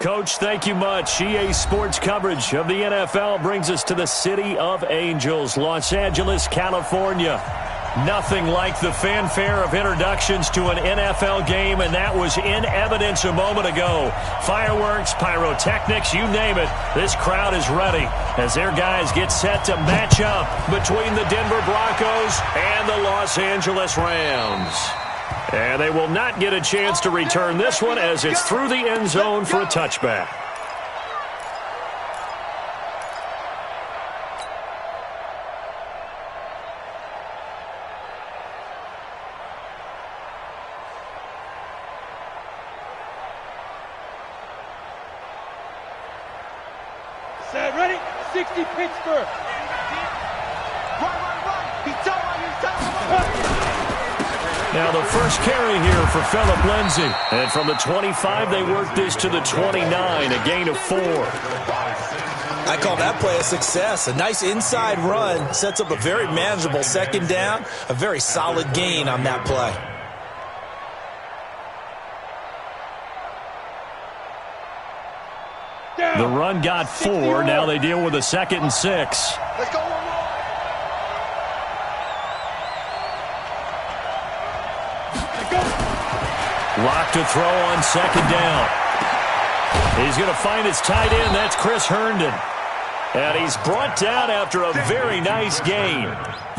Coach, thank you much. EA Sports coverage of the NFL brings us to the City of Angels, Los Angeles, California. Nothing like the fanfare of introductions to an NFL game, and that was in evidence a moment ago. Fireworks, pyrotechnics, you name it. This crowd is ready as their guys get set to match up between the Denver Broncos and the Los Angeles Rams. And they will not get a chance to return this one as it's through the end zone for a touchback. Set, ready? 60 Pittsburgh. Now the first carry here for Phillip Lindsay. And from the 25, they work this to the 29, a gain of 4. I call that play a success. A nice inside run sets up a very manageable second down, a very solid gain on that play. The run got 4. Now they deal with a 2nd and 6. Let's go. Lock to throw on 2nd down. He's going to find his tight end. That's Chris Herndon. And he's brought down after a very nice gain.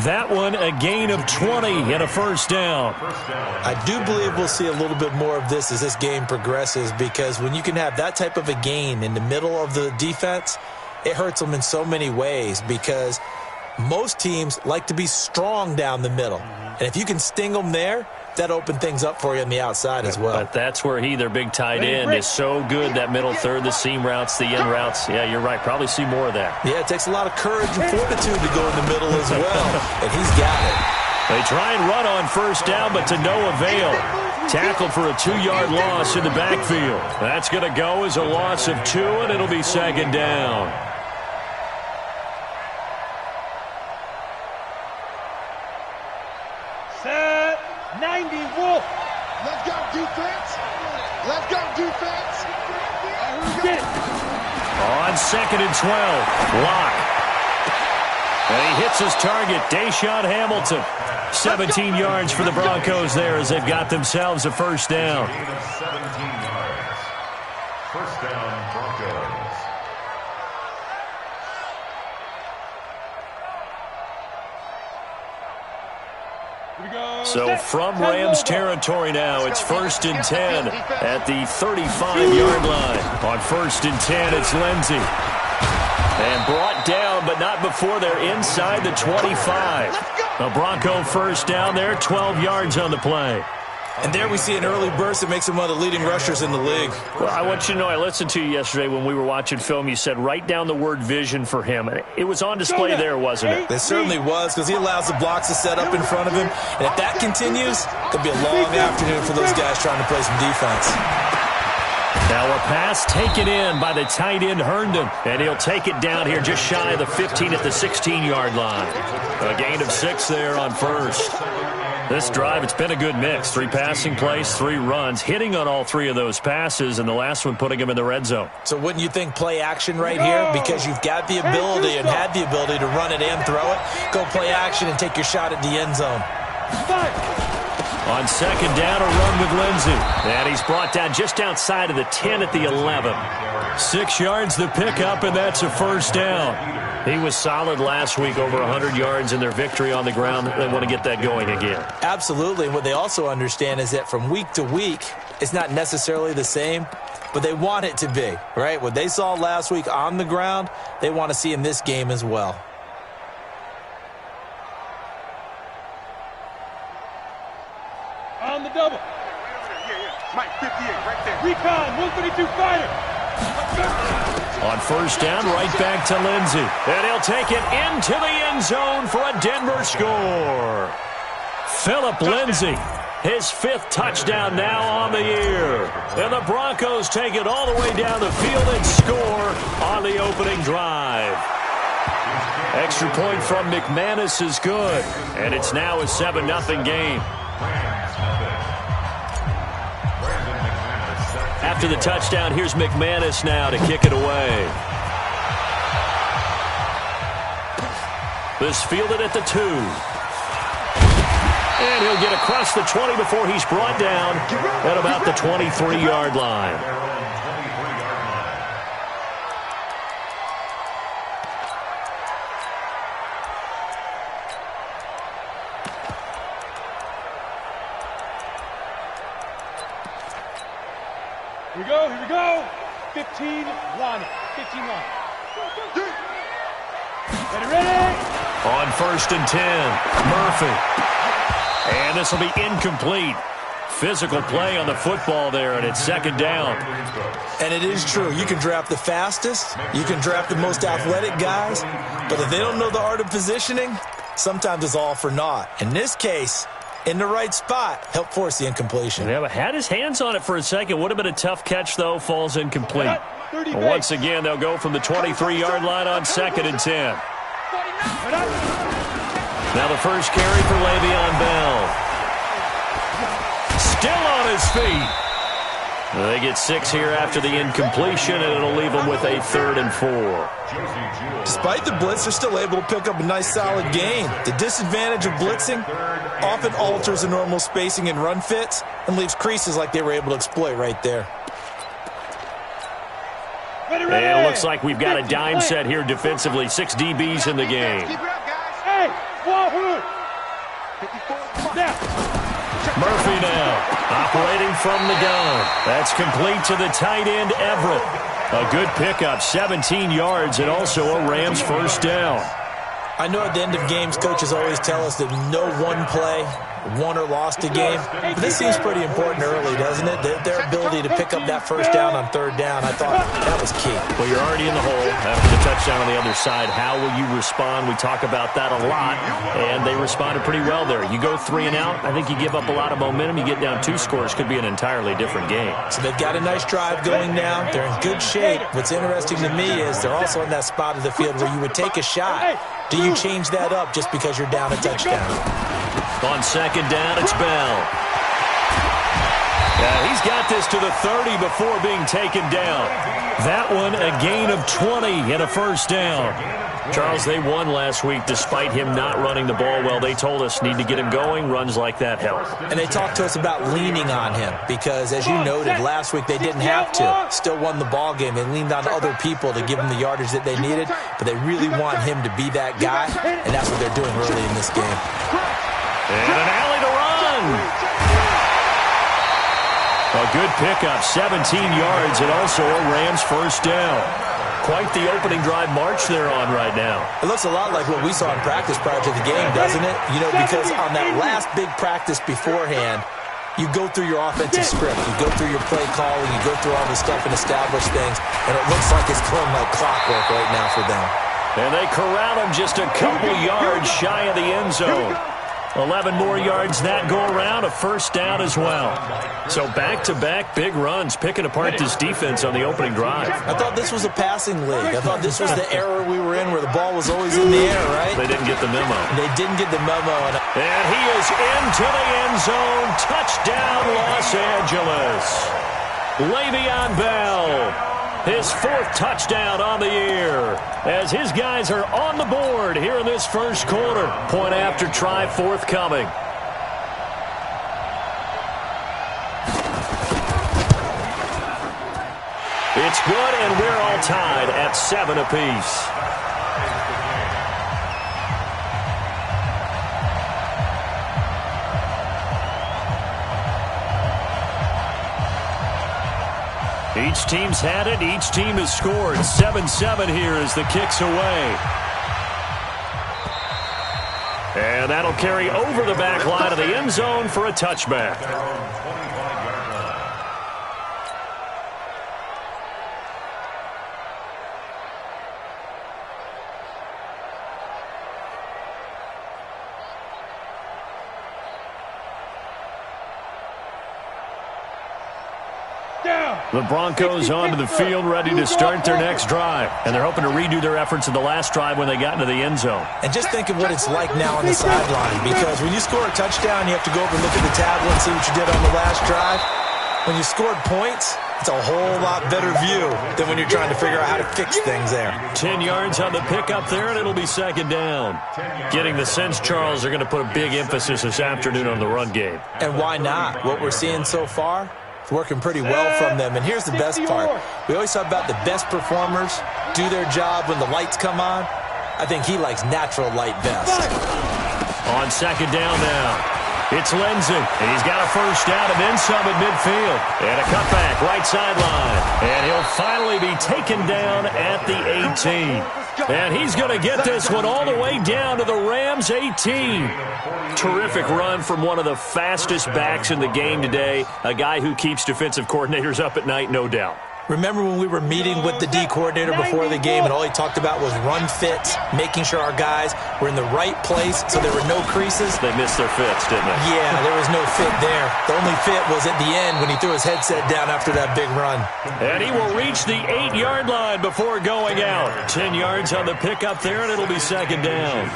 That one a gain of 20 and a first down. I do believe we'll see a little bit more of this as this game progresses, because when you can have that type of a gain in the middle of the defense, it hurts them in so many ways, because most teams like to be strong down the middle. And if you can sting them there, that opened things up for you on the outside as well. But that's where their big tight end, is so good, that middle third, the seam routes, the in routes. Yeah, you're right. Probably see more of that. Yeah, it takes a lot of courage and fortitude to go in the middle as well, and he's got it. They try and run on first down, but to no avail. Tackled for a 2-yard loss in the backfield. That's going to go as a loss of 2, and it'll be 2nd down. Set, 90, Wolf. Let's go, defense. Let's go, defense. Get it. On 2nd and 12, Locke. And he hits his target, Deshaun Hamilton. 17 yards for the Broncos there as they've got themselves a first down. Gain of 17 yards. First down, Broncos. So from Rams territory now, it's 1st and 10 at the 35-yard line. On 1st and 10, it's Lindsay. And brought down, but not before they're inside the 25. A Bronco first down there, 12 yards on the play. And there we see an early burst that makes him one of the leading rushers in the league. Well, I want you to know, I listened to you yesterday when we were watching film. You said write down the word vision for him. It was on display there, wasn't it? It certainly was, because he allows the blocks to set up in front of him. And if that continues, it'll be a long afternoon for those guys trying to play some defense. Now a pass taken in by the tight end Herndon, and he'll take it down here just shy of the 15 at the 16-yard line. A gain of 6 there on first. This drive, it's been a good mix. 3 passing plays, 3 runs, hitting on all 3 of those passes, and the last one putting him in the red zone. So wouldn't you think play action right here? Because you've got the ability and had the ability to run it and throw it. Go play action and take your shot at the end zone. On 2nd down, a run with Lindsay. And he's brought down just outside of the 10 at the 11. 6 yards the pickup, and that's a first down. He was solid last week, over 100 yards in their victory on the ground. They want to get that going again. Absolutely. And what they also understand is that from week to week, it's not necessarily the same, but they want it to be, right? What they saw last week on the ground, they want to see in this game as well. On the double. Mike, 58, right there. Recon, 132 fighter. On first down, right back to Lindsay. And he'll take it into the end zone for a Denver score. Phillip Lindsay, his 5th touchdown now on the year. And the Broncos take it all the way down the field and score on the opening drive. Extra point from McManus is good. And it's now a 7-0 game. after the touchdown. Here's McManus now to kick it away. This fielded at the 2. And he'll get across the 20 before he's brought down at about the 23-yard line. Here we go. 15 line. 15 line. Ready. On 1st and 10, Murphy. And this will be incomplete. Physical play on the football there, and it's 2nd down. And it is true. You can draft the fastest. You can draft the most athletic guys. But if they don't know the art of positioning, sometimes it's all for naught. In this case, in the right spot, help force the incompletion. Yeah, had his hands on it for a second. Would have been a tough catch, though. Falls incomplete. Once again, they'll go from the 23-yard line on 2nd and 10. Now the first carry for Le'Veon Bell. Still on his feet. They get 6 here after the incompletion, and it'll leave them with a 3rd and 4. Despite the blitz, they're still able to pick up a nice, solid gain. The disadvantage of blitzing often alters the normal spacing and run fits and leaves creases like they were able to exploit right there. Ready. And it looks like we've got a dime set here defensively. 6 DBs in the game. Hey, Wahoo! Murphy now, operating from the gun. That's complete to the tight end, Everett. A good pickup, 17 yards, and also a Rams first down. I know at the end of games, coaches always tell us that no one play won or lost a game. But this seems pretty important early, doesn't it? Their ability to pick up that first down on 3rd down, I thought that was key. Well, you're already in the hole after the touchdown on the other side. How will you respond? We talk about that a lot, and they responded pretty well there. You go 3 and out, I think you give up a lot of momentum. You get down 2 scores, could be an entirely different game. So they've got a nice drive going now. They're in good shape. What's interesting to me is they're also in that spot of the field where you would take a shot. Do you change that up just because you're down a touchdown? On 2nd down, it's Bell. Yeah, he's got this to the 30 before being taken down. That one, a gain of 20 and a first down. Charles, they won last week despite him not running the ball well. They told us need to get him going. Runs like that help. And they talked to us about leaning on him because, as you noted, last week they didn't have to. Still won the ball game. They leaned on other people to give them the yardage that they needed, but they really want him to be that guy, and that's what they're doing early in this game. And an alley to run. A good pickup, 17 yards, and also a Rams first down. Quite the opening drive march they're on right now. It looks a lot like what we saw in practice prior to the game, doesn't it? You know, because on that last big practice beforehand, you go through your offensive script, you go through your play calling, you go through all this stuff and establish things, and it looks like it's going like clockwork right now for them. And they corral him just a couple yards shy of the end zone. 11 more yards that go around, a first down as well. So back-to-back big runs, picking apart this defense on the opening drive. I thought this was a passing league. I thought this was the era we were in where the ball was always in the air, right? They didn't get the memo. They didn't get the memo. And he is into the end zone. Touchdown, Los Angeles. Le'Veon Bell. His 4th touchdown on the year as his guys are on the board here in this first quarter. Point after try forthcoming. It's good, and we're all tied at 7 apiece. Each team's had it. Each team has scored. 7-7 here as the kick's away. And that'll carry over the back line of the end zone for a touchback. The Broncos onto the field, ready to start their next drive. And they're hoping to redo their efforts in the last drive when they got into the end zone. And just think of what it's like now on the sideline, because when you score a touchdown, you have to go over and look at the tablet and see what you did on the last drive. When you scored points, It's a whole lot better view than when you're trying to figure out how to fix things there. 10 yards on the pickup there, and it'll be second down. Getting the sense, Charles, they're going to put a big emphasis this afternoon on the run game. And why not? What we're seeing so far, it's working pretty well from them. And here's the best part. We always talk about the best performers do their job when the lights come on. I think he likes natural light best. On second down now. It's Lindsey, and he's got a first down and then some at midfield. And a cutback, right sideline. And he'll finally be taken down at the 18. And he's going to get this one all the way down to the Rams' 18. Terrific run from one of the fastest backs in the game today, a guy who keeps defensive coordinators up at night, no doubt. Remember when we were meeting with the D coordinator before the game and all he talked about was run fits, making sure our guys were in the right place so there were no creases? They missed their fits, didn't they? Yeah, there was no fit there. The only fit was at the end when he threw his headset down after that big run. And he will reach the 8-yard line before going out. 10 yards on the pickup there, and it'll be second down.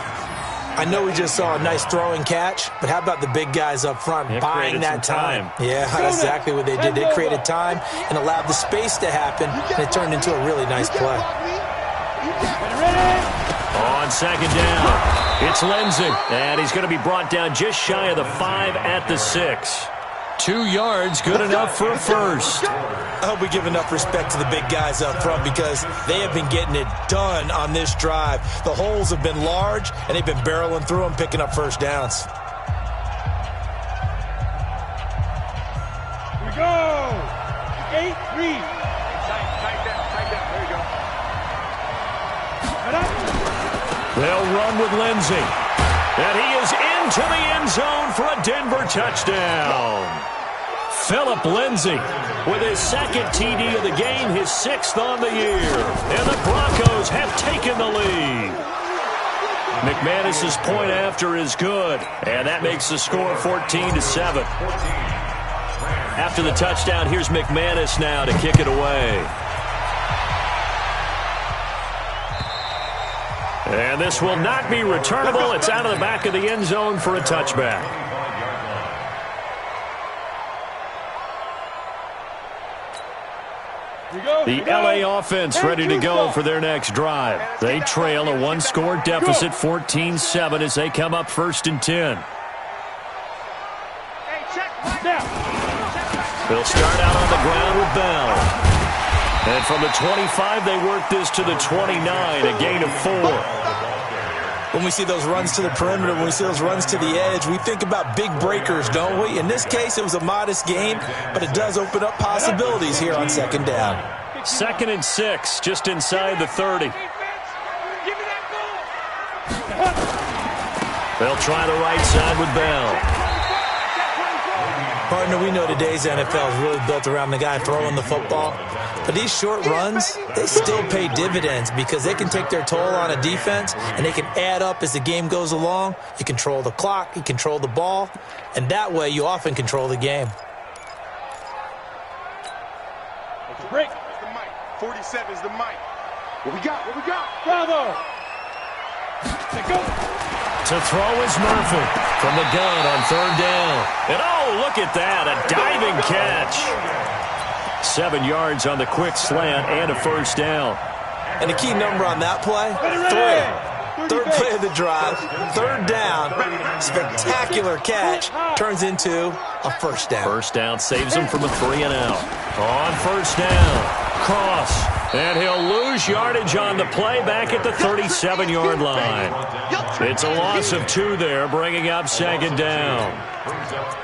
I know we just saw a nice throwing catch, but how about the big guys up front buying that time? Yeah, that's exactly what they did. They created time and allowed the space to happen, and it turned into a really nice play. On second down, it's Lindsey, and he's going to be brought down just shy of the 5 at the 6. 2 yards, good enough for a first. I hope we give enough respect to the big guys up front because they have been getting it done on this drive. The holes have been large, and they've been barreling through them, picking up first downs. Here we go. 8-3. Tight down. There you go. Head up. They'll run with Lindsey. And he is into the end zone for a Denver touchdown. Phillip Lindsey with his second TD of the game, his 6th on the year. And the Broncos have taken the lead. McManus's point after is good, and that makes the score 14-7. After the touchdown, here's McManus now to kick it away. And this will not be returnable. It's out of the back of the end zone for a touchback. The LA offense ready to go for their next drive. They trail a 1-score deficit, 14-7, as they come up 1st and 10. They'll start out on the ground with Bell. And from the 25, they work this to the 29, a gain of 4. When we see those runs to the perimeter, when we see those runs to the edge, we think about big breakers, don't we? In this case, it was a modest game, but it does open up possibilities here on second down. 2nd and 6, just inside the 30. They'll try the right side with Bell. Partner, we know today's NFL is really built around the guy throwing the football. But these short runs, they still pay dividends because they can take their toll on a defense and they can add up as the game goes along. You control the clock, you control the ball, and that way you often control the game. Break. It's the mic. 47 is the mic. What we got? Bravo. Let's go. To throw is Murphy from the gun on 3rd down. And oh, look at that, a diving catch. 7 yards on the quick slant and a first down. And the key number on that play, 3. 3rd play of the drive, 3rd down, spectacular catch, turns into a first down. First down saves him from a 3-and-out. On 1st down, cross. And he'll lose yardage on the play back at the 37-yard line. It's a loss of 2 there, bringing up 2nd down.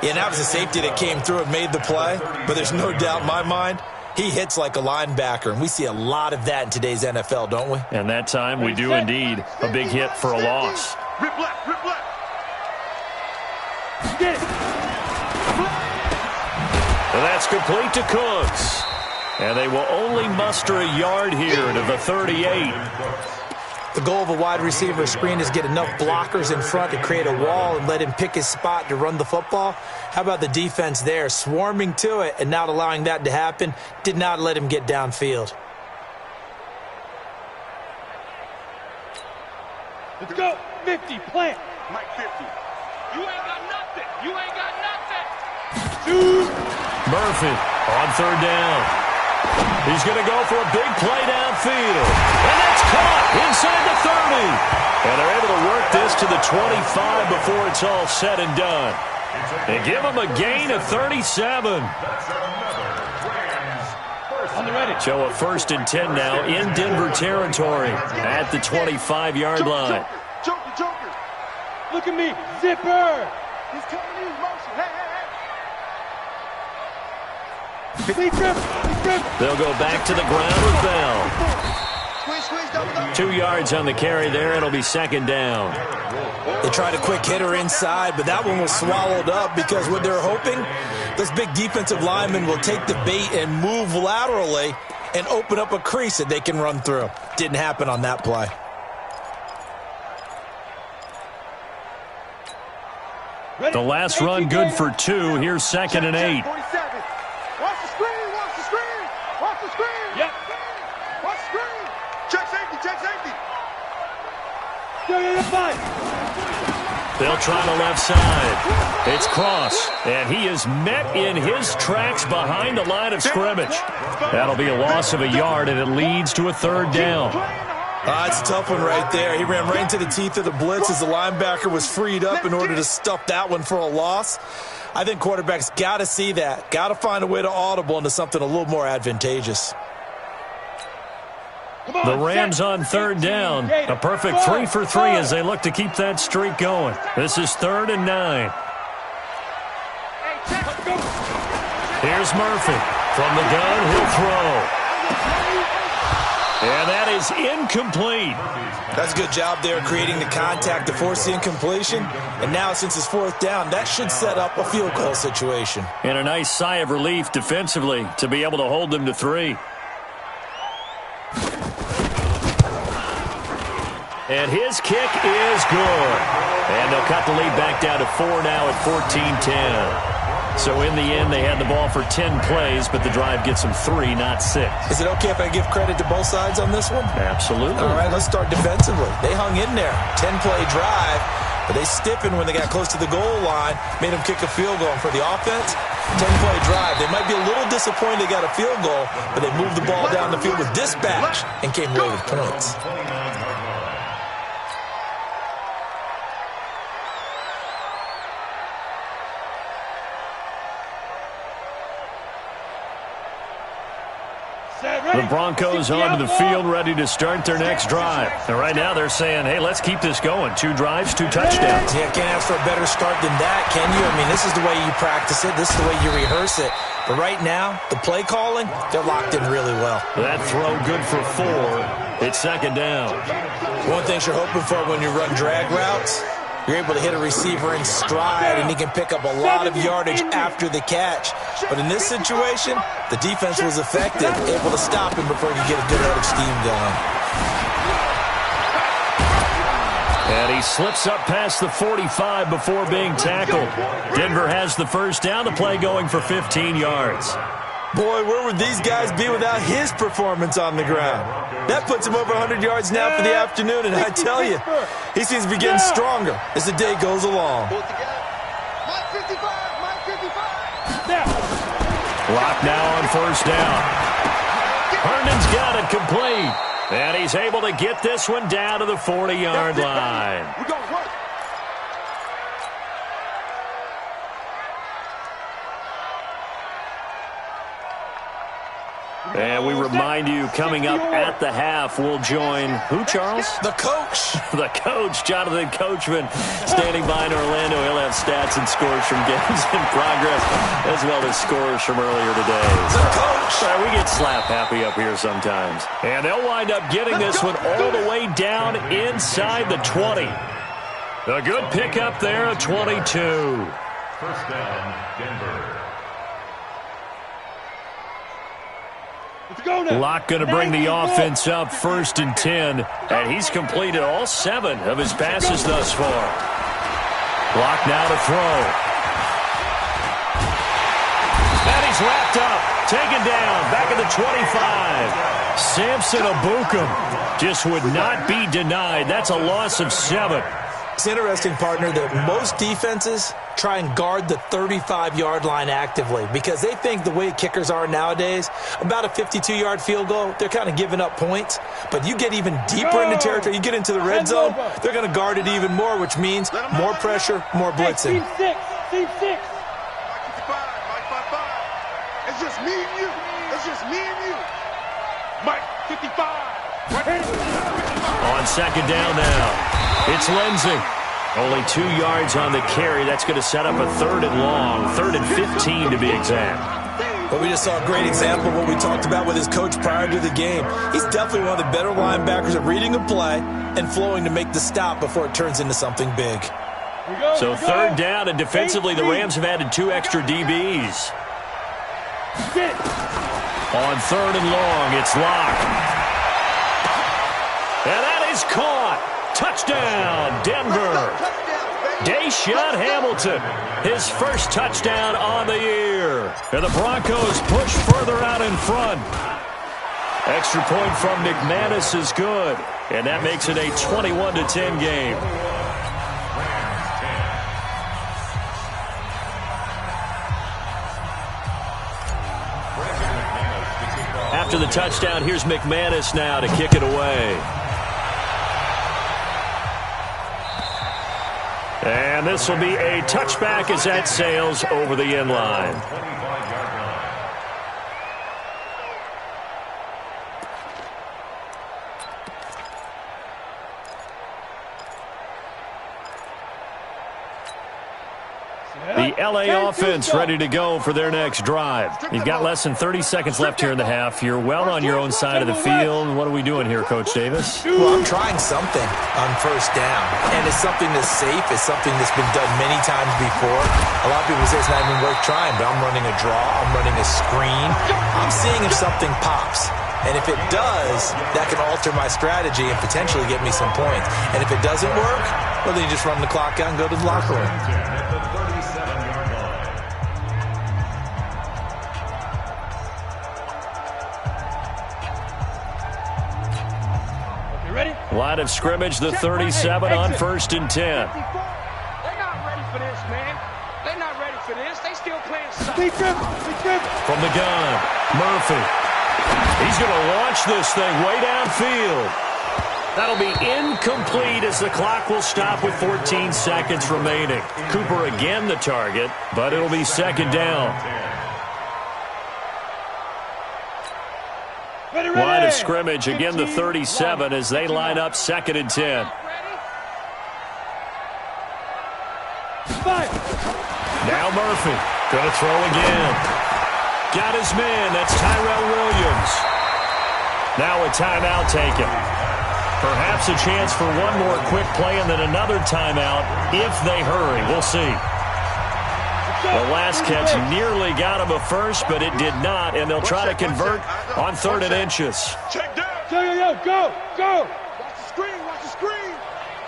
Yeah, that was a safety that came through and made the play, but there's no doubt in my mind, he hits like a linebacker, and we see a lot of that in today's NFL, don't we? And that time we do indeed a big hit for a loss. Rip left. Get it. And that's complete to Cooks. And they will only muster a yard here to the 38. The goal of a wide receiver screen is get enough blockers in front to create a wall and let him pick his spot to run the football. How about the defense there, swarming to it and not allowing that to happen, did not let him get downfield. Let's go. 50, plant. Mike 50. You ain't got nothing. Shoot. Murphy on 3rd down. He's going to go for a big play downfield. And that's caught inside the 30. And they're able to work this to the 25 before it's all said and done. And give him a gain of 37. On the ready. So a 1st and 10 now in Denver territory at the 25-yard line. Joker. Look at me. Zipper. He's coming in motion. Hey. They'll go back to the ground with Bell. Squeeze, double. 2 yards on the carry there. It'll be 2nd down. They tried a quick hitter inside, but that one was swallowed up because what they're hoping, this big defensive lineman will take the bait and move laterally and open up a crease that they can run through. Didn't happen on that play. The last run good for 2. Here's 2nd and 8. 47. Watch the screen. Yep. Watch the screen. Check safety. They'll try the left side. It's Cross, and he is met in his tracks behind the line of scrimmage. That'll be a loss of a yard, and it leads to a 3rd down. It's a tough one right there. He ran right into the teeth of the blitz as the linebacker was freed up in order to stuff that one for a loss. I think quarterbacks got to see that. Got to find a way to audible into something a little more advantageous. The Rams on 3rd down. A perfect 3 for 3 as they look to keep that streak going. This is 3rd and 9. Here's Murphy. From the gun, he'll throw. And that is incomplete. That's a good job there creating the contact to force the incompletion. And now since it's 4th down, that should set up a field goal situation. And a nice sigh of relief defensively to be able to hold them to 3. And his kick is good. And they'll cut the lead back down to 4 now at 14-10. So in the end, they had the ball for 10 plays, but the drive gets them 3, not 6. Is it okay if I give credit to both sides on this one? Absolutely. All right, let's start defensively. They hung in there. 10-play drive, but they stiffened when they got close to the goal line, made them kick a field goal. And for the offense, 10-play drive. They might be a little disappointed they got a field goal, but they moved the ball down the field with dispatch and came away with points. The Broncos onto the field, ready to start their next drive. And right now they're saying, hey, let's keep this going. 2 drives, 2 touchdowns. Yeah, can't ask for a better start than that, can you? I mean, this is the way you practice it. This is the way you rehearse it. But right now, the play calling, they're locked in really well. That throw good for 4. It's 2nd down. One thing you're hoping for when you run drag routes, you're able to hit a receiver in stride, and he can pick up a lot of yardage after the catch. But in this situation, the defense was effective, able to stop him before he could get a good head of steam going. And he slips up past the 45 before being tackled. Denver has the 1st down, the play going for 15 yards. Boy, where would these guys be without his performance on the ground? That puts him over 100 yards now for the afternoon, and I tell you, he seems to be getting stronger as the day goes along. Clock now on 1st down. Herndon's got it complete, and he's able to get this one down to the 40-yard line. We're going to work. And we remind you, coming up at the half, we'll join who, Charles? The coach. The coach, Jonathan Coachman, standing by in Orlando. He'll have stats and scores from games in progress, as well as scores from earlier today. The coach. We get slap happy up here sometimes. And they'll wind up getting this one all the way down inside the 20. A good pickup there at 22. 1st down, Denver. Locke going to bring the offense up 1st and 10, and he's completed all 7 of his passes thus far. Locke now to throw. And he's wrapped up, taken down, back at the 25. Samson Abukum just would not be denied. That's a loss of 7. It's interesting, partner, that most defenses try and guard the 35-yard line actively because they think the way kickers are nowadays, about a 52-yard field goal, they're kind of giving up points. But you get even deeper into territory, you get into the red zone, they're going to guard it even more, which means more pressure, more blitzing. Team 6. It's just me and you. It's just me and you. Mike, 55. On second down now, it's Lindsey. Only 2 yards on the carry. That's going to set up a 3rd and long, 3rd and 15 to be exact. But we just saw a great example of what we talked about with his coach prior to the game. He's definitely one of the better linebackers at reading a play and flowing to make the stop before it turns into something big. So 3rd down, and defensively the Rams have added 2 extra DBs. On 3rd and long, it's Locke. And that is caught. Touchdown, Denver. Deshaun Hamilton, his first touchdown on the year. And the Broncos push further out in front. Extra point from McManus is good. And that makes it a 21-10 game. After the touchdown, here's McManus now to kick it away. And this will be a touchback as that sails over the end line. The LA offense ready to go for their next drive. You've got less than 30 seconds left here in the half. You're well on your own side of the field. What are we doing here, Coach Davis? Well, I'm trying something on first down, and it's something that's safe. It's something that's been done many times before. A lot of people say it's not even worth trying, but I'm running a draw. I'm running a screen. I'm seeing if something pops. And if it does, that can alter my strategy and potentially get me some points. And if it doesn't work, well, then you just run the clock out and go to the locker room. Line of scrimmage, the 37 on 1st and 10. They're not ready for this, man. They're not ready for this. They still playing soccer. From the gun, Murphy. He's going to launch this thing way downfield. That'll be incomplete as the clock will stop with 14 seconds remaining. Cooper again the target, but it'll be 2nd down. Line of scrimmage, again the 37 as they line up 2nd and 10. Now Murphy, going to throw again. Got his man, that's Tyrell Williams. Now a timeout taken. Perhaps a chance for one more quick play and then another timeout if they hurry. We'll see. The last catch nearly got him a first, but it did not, and they'll try to convert on 3rd and inches. Check down. Go. Watch the screen.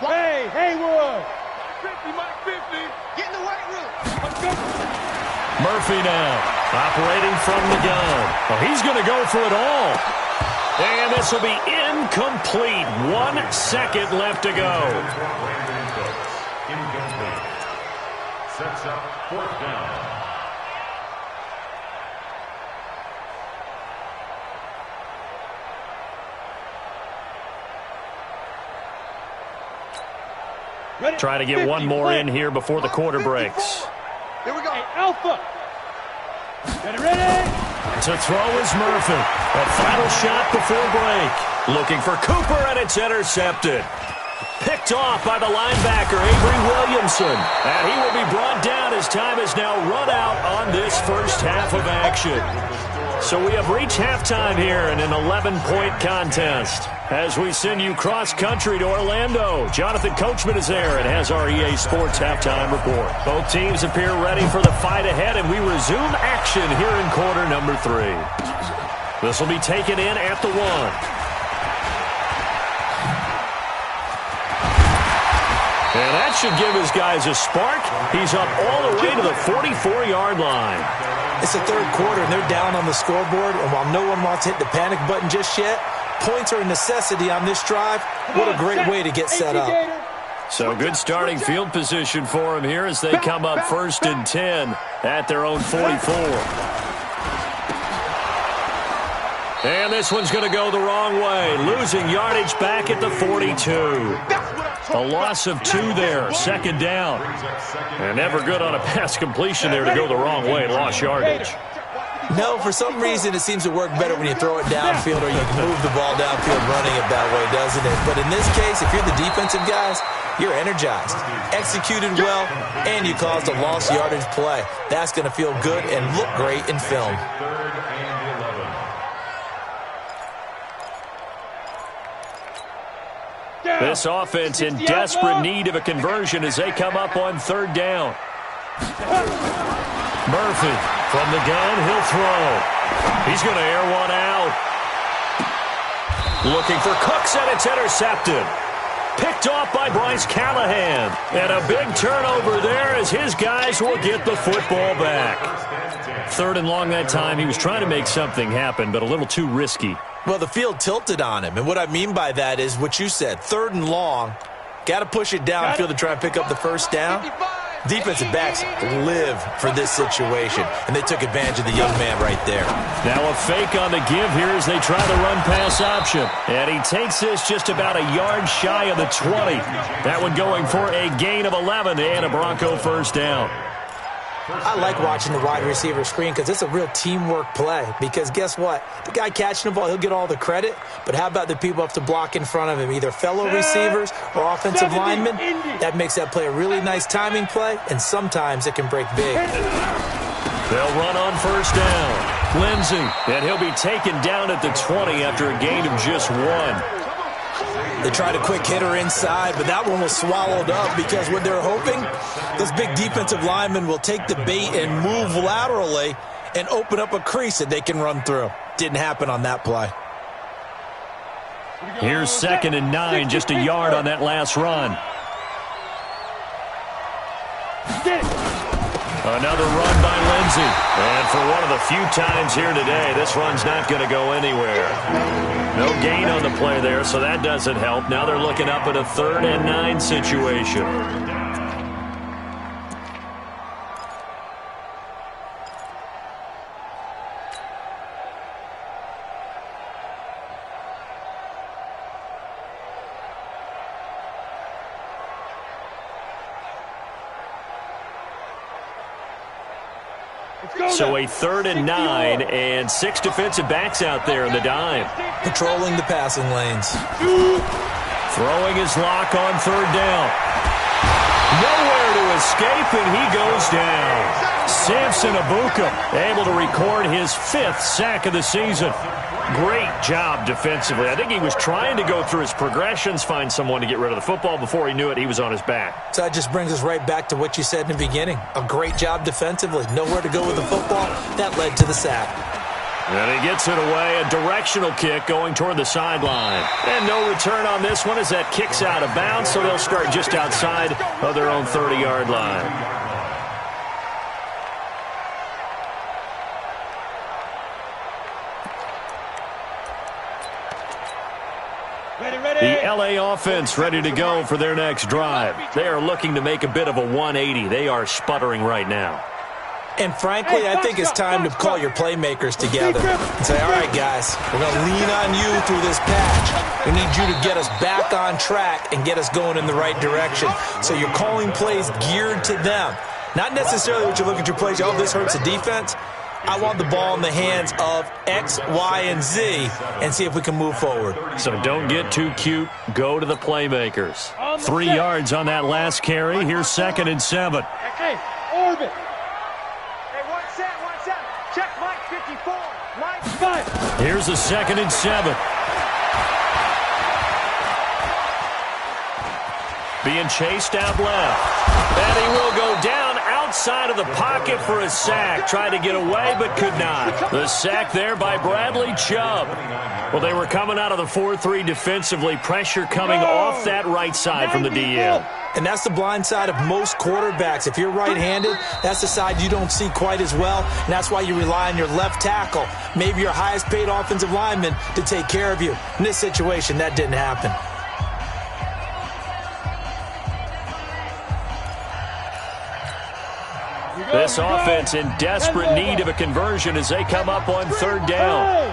Hey, Haywood. 50, Mike 50. Get in the weight room. Let's go. Murphy now, operating from the gun. Well, he's going to go for it all. And this will be incomplete. 1 second left to go. Sets up 4th down. Try to get one more in here before the quarter breaks. Here we go. Hey, Alpha. Get ready. To throw is Murphy. A final shot before break. Looking for Cooper, and it's intercepted. Picked off by the linebacker, Avery Williamson. And he will be brought down as time has now run out on this first half of action. So we have reached halftime here in an 11-point contest. As we send you cross-country to Orlando, Jonathan Coachman is there and has our EA Sports halftime report. Both teams appear ready for the fight ahead, and we resume action here in quarter number 3. This will be taken in at the 1. And that should give his guys a spark. He's up all the way to the 44-yard line. It's the 3rd quarter, and they're down on the scoreboard. And while no one wants to hit the panic button just yet, points are a necessity on this drive. What a great way to get set up. So good starting field position for him here as they come up 1st and 10 at their own 44. And this one's going to go the wrong way, losing yardage back at the 42. A loss of 2 there, 2nd down. And never good on a pass completion there to go the wrong way, lost yardage. No, for some reason it seems to work better when you throw it downfield or you can move the ball downfield running it that way, doesn't it? But in this case, if you're the defensive guys, you're energized, executed well, and you caused a lost yardage play. That's going to feel good and look great in film. This offense in desperate need of a conversion as they come up on 3rd down. Murphy from the gun, he'll throw. He's going to air one out. Looking for Cooks, and it's intercepted. Picked off by Bryce Callahan. And a big turnover there as his guys will get the football back. 3rd and long that time. He was trying to make something happen, but a little too risky. Well, the field tilted on him, and what I mean by that is what you said, 3rd and long. Got to push it downfield to try and pick up the 1st down. Defensive backs live for this situation, and they took advantage of the young man right there. Now a fake on the give here as they try the run-pass option. And he takes this just about a yard shy of the 20. That one going for a gain of 11 and a Bronco 1st down. I like watching the wide receiver screen because it's a real teamwork play. Because guess what? The guy catching the ball, he'll get all the credit. But how about the people up to block in front of him, either fellow receivers or offensive linemen? That makes that play a really nice timing play, and sometimes it can break big. They'll run on 1st down. Lindsey, and he'll be taken down at the 20 after a gain of just 1. They tried a quick hitter inside, but that one was swallowed up because what they're hoping, those big defensive linemen will take the bait and move laterally and open up a crease that they can run through. Didn't happen on that play. Here's 2nd and 9, just a yard on that last run. Another run by Lindsey. And for one of the few times here today, this run's not going to go anywhere. No gain on the play there, so that doesn't help. Now they're looking up at a 3rd and 9 situation. So a 3rd and 9 and 6 defensive backs out there in the dime. Patrolling the passing lanes. Throwing his lock on 3rd down. Nowhere to escape, and he goes down. Samson Abuka able to record his 5th sack of the season. Great job defensively. I think he was trying to go through his progressions, find someone to get rid of the football. Before he knew it, he was on his back. So that just brings us right back to what you said in the beginning. A great job defensively. Nowhere to go with the football. That led to the sack. And he gets it away. A directional kick going toward the sideline. And no return on this one as that kicks out of bounds, so they'll start just outside of their own 30-yard line. The LA offense ready to go for their next drive. They are looking to make a bit of a 180. They are sputtering right now. And frankly, I think it's time to call your playmakers together and say, all right, guys, we're going to lean on you through this patch. We need you to get us back on track and get us going in the right direction. So you're calling plays geared to them. Not necessarily what you look at your plays, oh, this hurts the defense. I want the ball in the hands of X, Y, and Z and see if we can move forward. So don't get too cute. Go to the playmakers. 3 yards on that last carry. Here's 2nd and 7. Okay, orbit. Hey, one set. Check Mike 54. Mike 5. Here's a 2nd and 7. Being chased out left. And he will go down outside of the pocket for a sack. Tried to get away, but could not. The sack there by Bradley Chubb. Well, they were coming out of the 4-3 defensively. Pressure coming off that right side from the DN. And that's the blind side of most quarterbacks. If you're right-handed, that's the side you don't see quite as well. And that's why you rely on your left tackle, maybe your highest-paid offensive lineman, to take care of you. In this situation, that didn't happen. This offense in desperate need of a conversion as they come up on third down.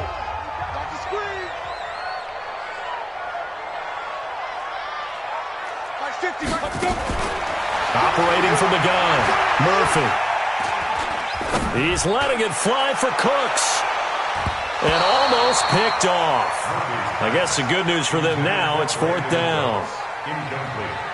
Operating from the gun, Murphy. He's letting it fly for Cooks. And almost picked off. I guess the good news for them now, it's fourth down.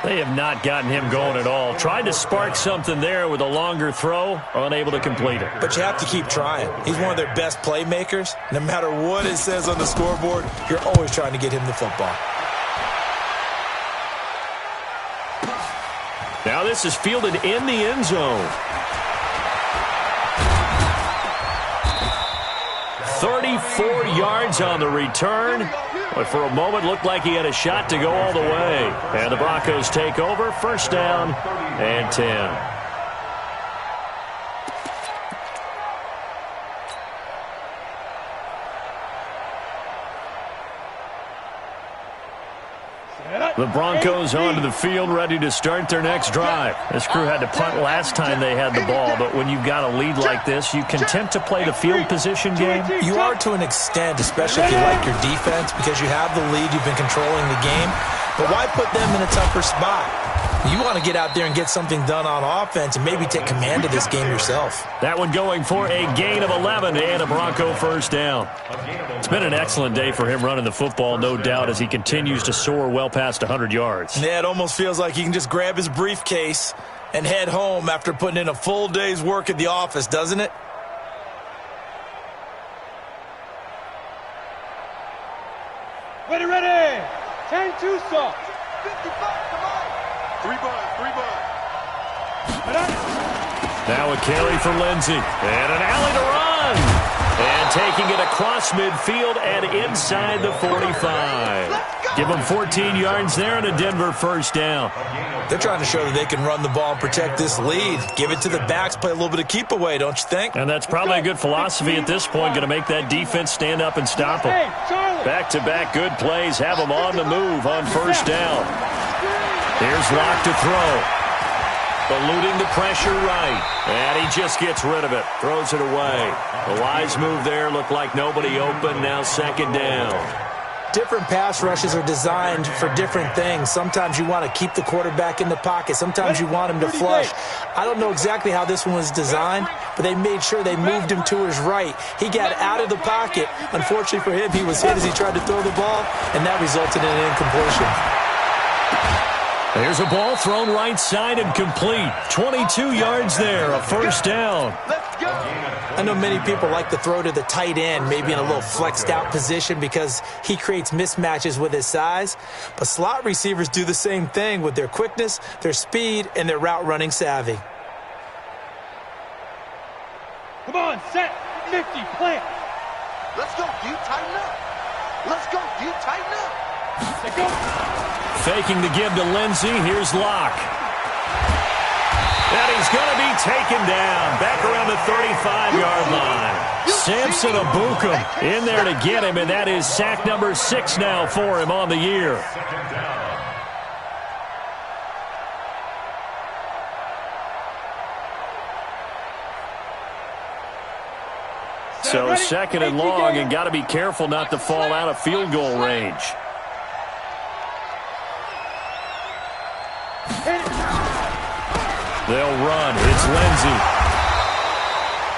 They have not gotten him going at all. Tried to spark something there with a longer throw, unable to complete it. But you have to keep trying. He's one of their best playmakers. No matter what it says on the scoreboard, you're always trying to get him the football. Now this is fielded in the end zone. 34 yards on the return, but for a moment looked like he had a shot to go all the way. And the Broncos take over, first down and 10. The Broncos onto the field, ready to start their next drive. This crew had to punt last time they had the ball, but when you've got a lead like this, you content to play the field position game? You are to an extent, especially if you like your defense, because you have the lead, you've been controlling the game. But why put them in a tougher spot? You want to get out there and get something done on offense and maybe take command of this game yourself. That one going for a gain of 11 and a Bronco first down. It's been an excellent day for him running the football, no doubt, as he continues to soar well past 100 yards. Yeah, it almost feels like he can just grab his briefcase and head home after putting in a full day's work at the office, doesn't it? Ready. 10-2 soft. 55, come on. 3 buns. Now a carry for Lindsey. And an alley to run. And taking it across midfield and inside the 45. Give them 14 yards there and a Denver first down. They're trying to show that they can run the ball and protect this lead. Give it to the backs, play a little bit of keep away, don't you think? And that's probably a good philosophy at this point, going to make that defense stand up and stop them. Back-to-back good plays have them on the move on first down. Here's Locke to throw. Eluding the pressure right. And he just gets rid of it. Throws it away. A wise move there. Looked like nobody open. Now second down. Different pass rushes are designed for different things. Sometimes you want to keep the quarterback in the pocket. Sometimes you want him to flush. I don't know exactly how this one was designed, but they made sure they moved him to his right. He got out of the pocket. Unfortunately for him, he was hit as he tried to throw the ball, and that resulted in an incompletion. There's a ball thrown right side and complete. 22 yards there, a first down. I know many people like to throw to the tight end, maybe in a little flexed out position because he creates mismatches with his size. But slot receivers do the same thing with their quickness, their speed, and their route running savvy. Come on, set, 50, plant. Let's go, you tighten up. Let's go, you tighten up. Let's go. Faking the give to Lindsey. Here's Locke. And he's going to be taken down. Back around the 35-yard line. Samson Abukum in there to get him, and that is sack number 6 now for him on the year. So second and long, and got to be careful not to fall out of field goal range. They'll run. It's Lindsey.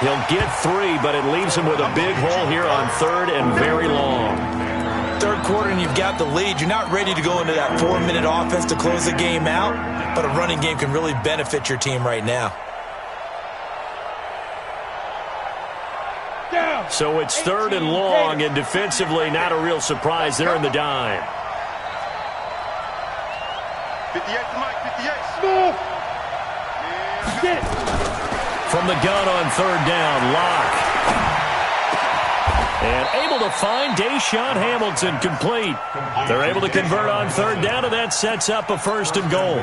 He'll get 3, but it leaves him with a big hole here on third and very long. Third quarter and you've got the lead. You're not ready to go into that 4-minute offense to close the game out, but a running game can really benefit your team right now. So it's third and long, and defensively not a real surprise. They're in the dime. 58 to Mike, 58. Move. Get it. From the gun on third down, Locke. And able to find Deshaun Hamilton complete. They're able to convert on third down, and that sets up a first and goal.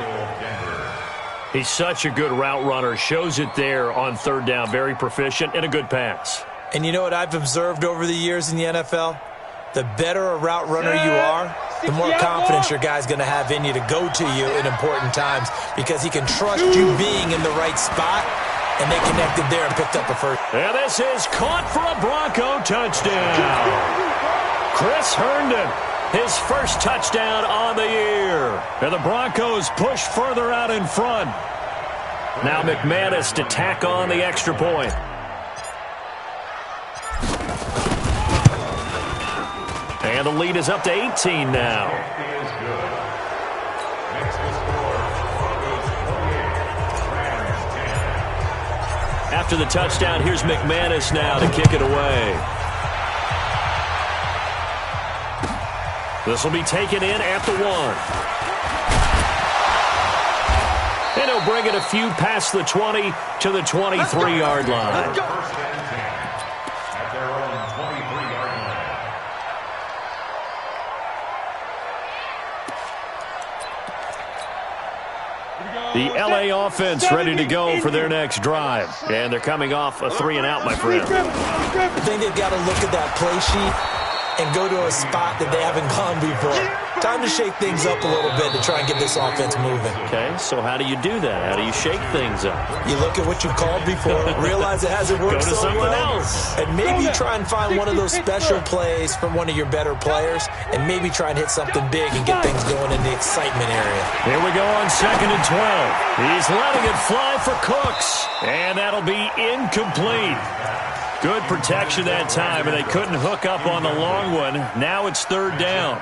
He's such a good route runner. Shows it there on third down. Very proficient and a good pass. And you know what I've observed over the years in the NFL? The better a route runner you are, the more confidence your guy's going to have in you to go to you in important times because he can trust you being in the right spot and they connected there and picked up a first. And this is caught for a Bronco touchdown. Chris Herndon, his first touchdown on the year. And the Broncos push further out in front. Now McManus to tack on the extra point. And the lead is up to 18 now. After the touchdown, here's McManus now to kick it away. This will be taken in at the 1. And he'll bring it a few past the 20 to the 23-yard line. The LA offense ready to go for their next drive. And they're coming off a 3-and-out, my friend. I think they've got to look at that play sheet and go to a spot that they haven't gone before. Time to shake things up a little bit to try and get this offense moving. Okay, so how do you do that? How do you shake things up? You look at what you've called before, realize it hasn't worked so well, and maybe try and find one of those special plays from one of your better players, and maybe try and hit something big and get things going in the excitement area. Here we go on 2nd and 12. He's letting it fly for Cooks, and that'll be incomplete. Good protection that time, and they couldn't hook up on the long one. Now it's 3rd down.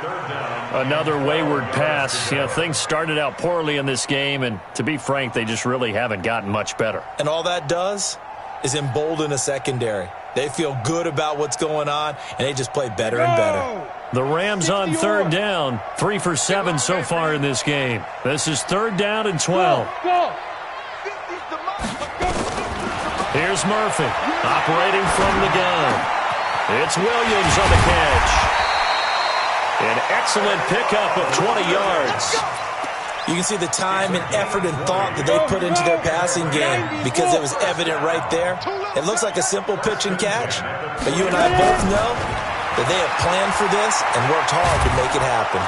Another wayward pass. You know, things started out poorly in this game, and to be frank, they just really haven't gotten much better. And all that does is embolden a secondary. They feel good about what's going on, and they just play better and better. The Rams on 3rd down. 3 for 7 so far in this game. This is 3rd down and 12. Here's Murphy, operating from the gun. It's Williams on the catch. An excellent pickup of 20 yards. You can see the time and effort and thought that they put into their passing game because it was evident right there. It looks like a simple pitch and catch, but you and I both know that they have planned for this and worked hard to make it happen.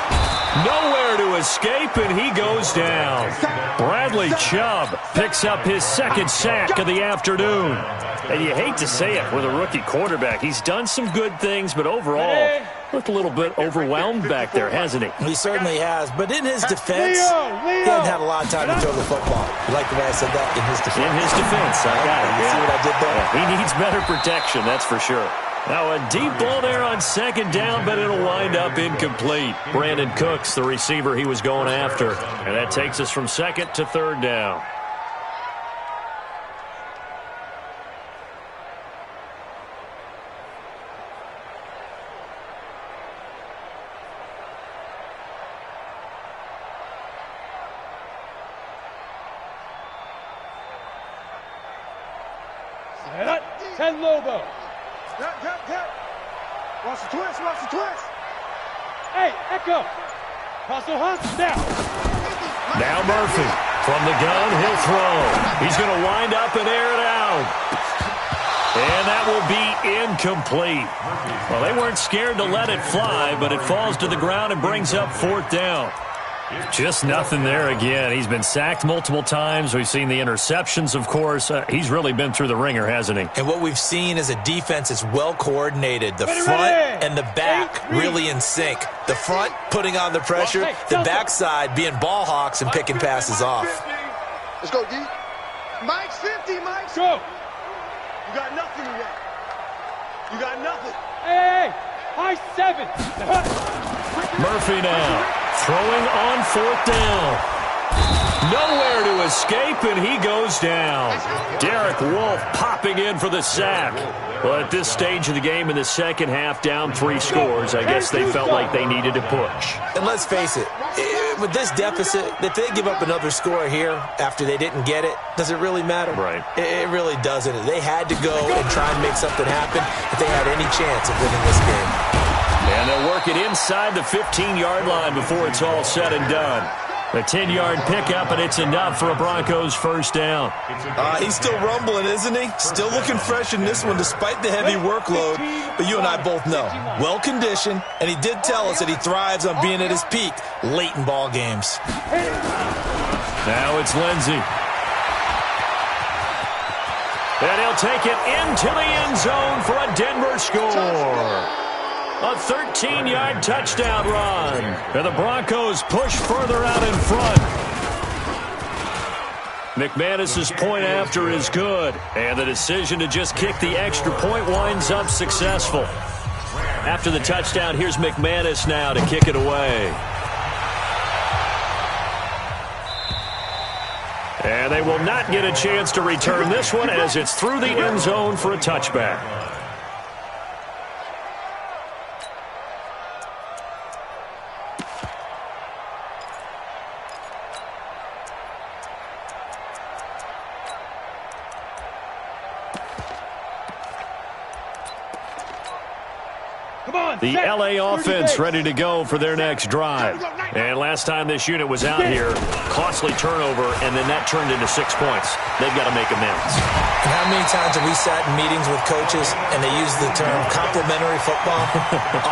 Nowhere to escape, and he goes down. Bradley Chubb picks up his 2nd sack of the afternoon. And you hate to say it with a rookie quarterback. He's done some good things, but overall, looked a little bit overwhelmed back there, hasn't he? He certainly has. But in his defense, he hasn't had a lot of time to throw the football. You like the way I said that? In his defense. In his defense, I got it. You see what I did there? Yeah, he needs better protection, that's for sure. Now a deep ball there on 2nd down, but it'll wind up incomplete. Brandon Cooks, the receiver he was going after. And that takes us from 2nd to 3rd down. Set up. 10 Lobo. Watch the twist, watch the twist. Hey, Echo. Hustle, hustle, down. Now Murphy from the gun, he'll throw. He's going to wind up and air it out. And that will be incomplete. Well, they weren't scared to let it fly, but it falls to the ground and brings up 4th down. Just nothing there again. He's been sacked multiple times. We've seen the interceptions, of course. He's really been through the ringer, hasn't he? And what we've seen is a defense that's well coordinated. The front and the back really in sync. The front putting on the pressure. The backside being ball hawks and picking passes off. Let's go, D. Mike's 50, Mike's. Go. You got nothing today. You got nothing. Hey, high 7. Murphy now. Throwing on 4th down. Nowhere to escape, and he goes down. Derek Wolfe popping in for the sack. Well, at this stage of the game in the second half, down 3 scores, I guess they felt like they needed to push. And let's face it, with this deficit, if they give up another score here after they didn't get it, does it really matter? Right. It really doesn't. They had to go and try and make something happen if they had any chance of winning this game. And they'll work it inside the 15-yard line before it's all said and done. A 10-yard pickup, and it's enough for a Broncos first down. He's still rumbling, isn't he? Still looking fresh in this one despite the heavy workload. But you and I both know, well-conditioned, and he did tell us that he thrives on being at his peak late in ball games. Now it's Lindsey. And he'll take it into the end zone for a Denver score. A 13-yard touchdown run. And the Broncos push further out in front. McManus's point after is good. And the decision to just kick the extra point winds up successful. After the touchdown, here's McManus now to kick it away. And they will not get a chance to return this one as it's through the end zone for a touchback. The LA offense ready to go for their next drive. And last time this unit was out here, costly turnover, and then that turned into 6 points. They've got to make amends. And how many times have we sat in meetings with coaches and they use the term complementary football?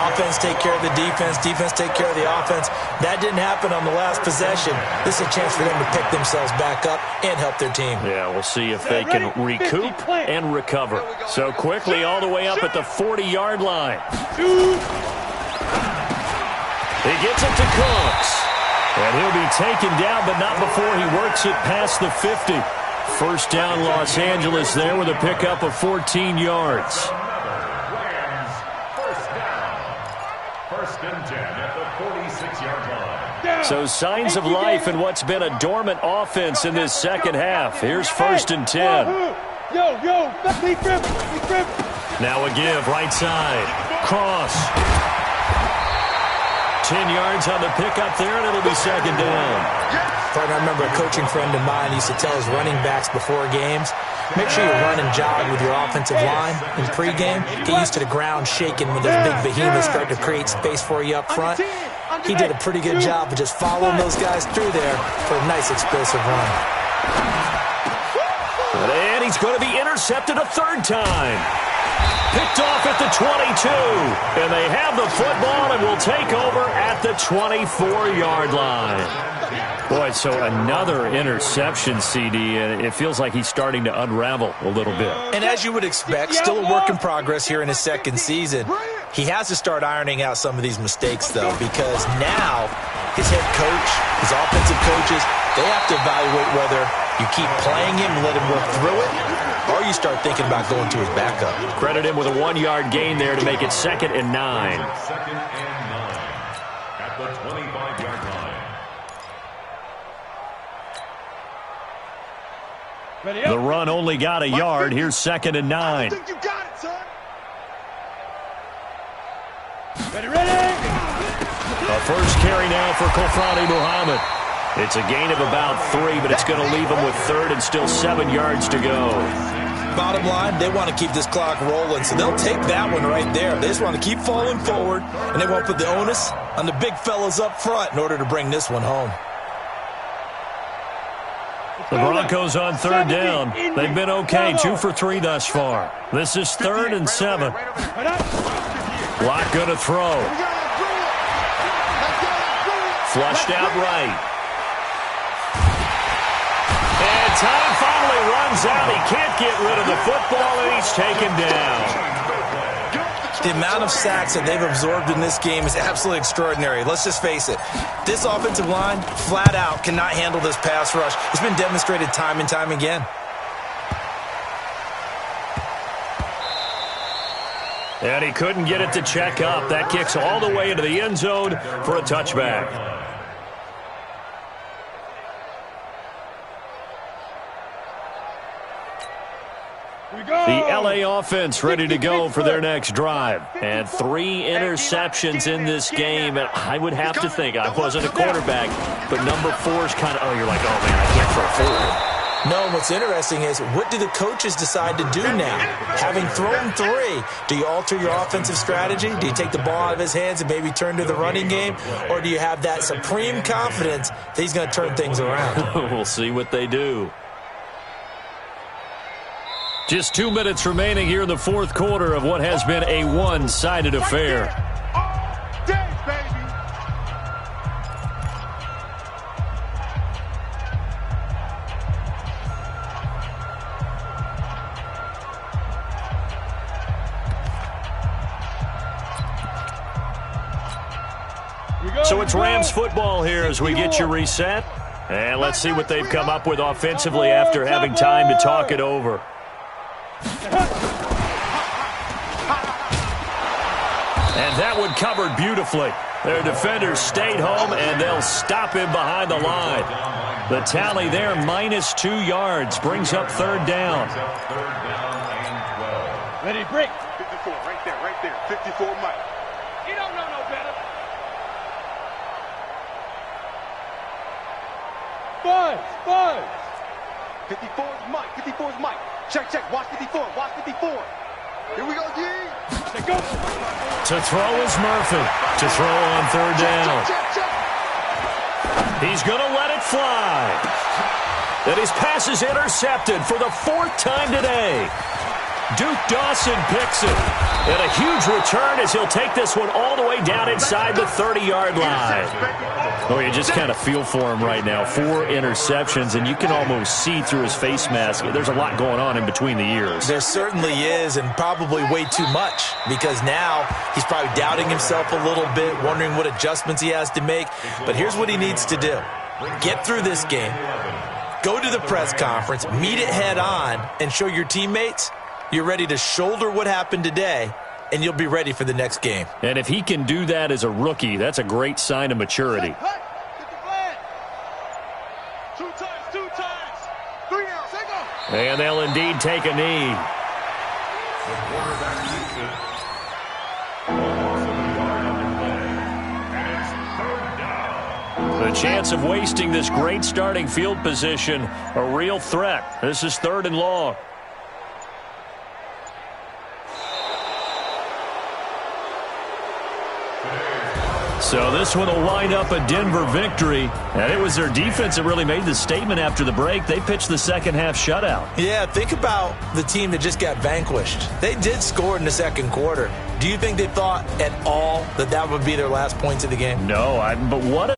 Offense take care of the defense, defense take care of the offense. That didn't happen on the last possession. This is a chance for them to pick themselves back up and help their team. Yeah, we'll see if they can recoup and recover. So quickly all the way up at the 40-yard line. He gets it to Cooks. And he'll be taken down, but not before he works it past the 50. First down, Los Angeles there with a pickup of 14 yards. First and 10 at the 46-yard line. So signs of life in what's been a dormant offense in this second half. Here's first and 10. Now a give, right side. Cross. 10 yards on the pickup there, and it'll be second down. I remember a coaching friend of mine used to tell his running backs before games, make sure you run and jog with your offensive line in pregame. Get used to the ground shaking when those big behemoths start to create space for you up front. He did a pretty good job of just following those guys through there for a nice explosive run. And he's going to be intercepted a third time. Picked off at the 22. And they have the football and will take over at the 24-yard line. Boy, so another interception, CD, and it feels like he's starting to unravel a little bit. And as you would expect, still a work in progress here in his second season. He has to start ironing out some of these mistakes, though, because now his head coach, his offensive coaches, they have to evaluate whether you keep playing him and let him work through it, or you start thinking about going to his backup. Credit him with a 1-yard gain there to make it 2nd and 9. Second and 9 at the 25-yard line. The run only got a yard. Here's 2nd and 9. I think you got it, son. Ready? A first carry now for Kofrani Muhammad. It's a gain of about 3, but it's going to leave him with 3rd and still 7 yards to go. Bottom line, they want to keep this clock rolling, so they'll take that one right there. They just want to keep falling forward, and they want to put the onus on the big fellas up front in order to bring this one home. The Broncos on 3rd down. They've been okay, 2 for 3 thus far. This is 3rd and 7. Block going to throw. Flushed out right. And time finally runs out. He can't get rid of the football, and he's taken down. The amount of sacks that they've absorbed in this game is absolutely extraordinary. Let's just face it. This offensive line, flat out, cannot handle this pass rush. It's been demonstrated time and time again. And he couldn't get it to check up. That kicks all the way into the end zone for a touchback. The LA offense ready to go for their next drive. And 3 interceptions in this game. And I would have to think, I wasn't a quarterback, but number 4 is kind of, oh, you're like, oh, man, I can't throw 4. No, what's interesting is, what do the coaches decide to do now? Having thrown 3, do you alter your offensive strategy? Do you take the ball out of his hands and maybe turn to the running game? Or do you have that supreme confidence that he's going to turn things around? We'll see what they do. Just 2 minutes remaining here in the 4th quarter of what has been a one-sided affair. So it's Rams football here as we get you reset. And let's see what they've come up with offensively after having time to talk it over. And that one covered beautifully. Their defenders stayed home, and they'll stop him behind the line. The tally there, -2 yards, brings up third down. Ready, break. 54, right there. 54, Mike. You don't know no better. Buzz. 54 is Mike. 54 is Mike. Check. Watch 54. Here we go, D. Let's go. To throw is Murphy. To throw on third down. Check. He's going to let it fly. And his pass is intercepted for the 4th time today. Duke Dawson picks it. And a huge return as he'll take this one all the way down inside the 30-yard line. Oh, you just kind of feel for him right now. 4 interceptions, and you can almost see through his face mask. There's a lot going on in between the ears. There certainly is, and probably way too much, because now he's probably doubting himself a little bit, wondering what adjustments he has to make. But here's what he needs to do. Get through this game, go to the press conference, meet it head on, and show your teammates you're ready to shoulder what happened today, and you'll be ready for the next game. And if he can do that as a rookie, that's a great sign of maturity. Get the flag. 2 times. 3 out. Take off. And they'll indeed take a knee. The quarterback keeps it. Almost a yard on the play. And it's third down. The chance of wasting this great starting field position, a real threat. This is 3rd and long. So this one will wind up a Denver victory. And it was their defense that really made the statement after the break. They pitched the second-half shutout. Yeah, think about the team that just got vanquished. They did score in the second quarter. Do you think they thought at all that that would be their last points of the game? No, but what